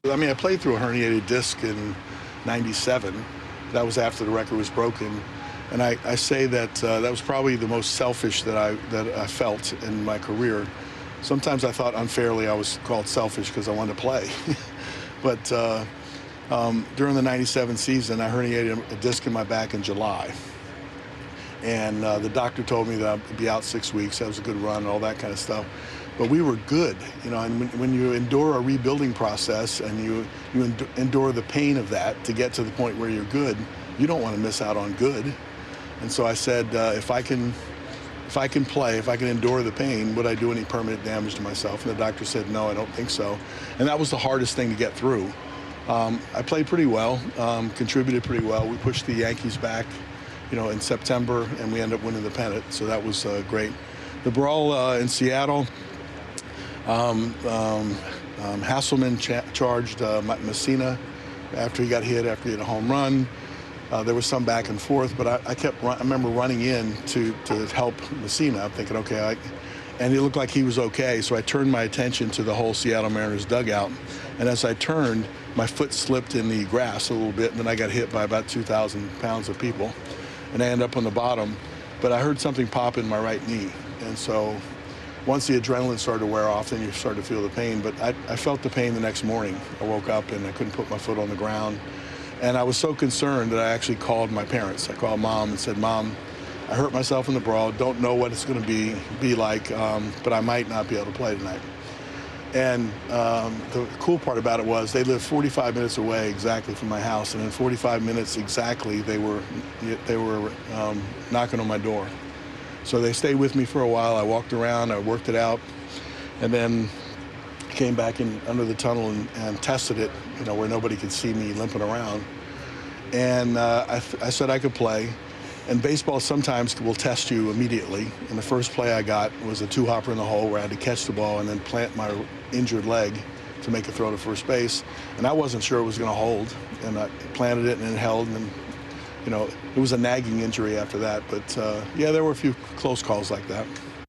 I mean, I played through a herniated disc in '97. That was after the record was broken. And I say that that was probably the most selfish that I felt in my career. Sometimes I thought unfairly I was called selfish because I wanted to play. But during the '97 season, I herniated a disc in my back in July. And the doctor told me that I'd be out 6 weeks. That was a good run and all that kind of stuff. But we were good, you know, and when you endure a rebuilding process and you endure the pain of that to get to the point where you're good, you don't want to miss out on good. And so I said, if I can play, if I can endure the pain, would I do any permanent damage to myself? And the doctor said, no, I don't think so. And that was the hardest thing to get through. I played pretty well, contributed pretty well. We pushed the Yankees back, you know, in September, and we ended up winning the pennant. So that was great. The brawl in Seattle, Hasselman charged Messina after he got hit, after he hit a home run. There was some back and forth, but I remember running in to help Messina. I'm thinking, okay, and it looked like he was okay, so I turned my attention to the whole Seattle Mariners dugout. And as I turned, my foot slipped in the grass a little bit, and then I got hit by about 2,000 pounds of people. And I ended up on the bottom, but I heard something pop in my right knee. And so once the adrenaline started to wear off, then you start to feel the pain. But I felt the pain the next morning. I woke up and I couldn't put my foot on the ground. And I was so concerned that I actually called my parents. I called Mom and said, Mom, I hurt myself in the brawl. Don't know what it's going to be like, but I might not be able to play tonight. And the cool part about it was they lived 45 minutes away exactly from my house, and in 45 minutes exactly, they were knocking on my door. So they stayed with me for a while. I walked around, I worked it out, and then came back in under the tunnel and tested it, you know, where nobody could see me limping around. And I said I could play. And baseball sometimes will test you immediately. And the first play I got was a two-hopper in the hole where I had to catch the ball and then plant my injured leg to make a throw to first base. And I wasn't sure it was going to hold. And I planted it and it held. And then, you know, it was a nagging injury after that. But, yeah, there were a few close calls like that.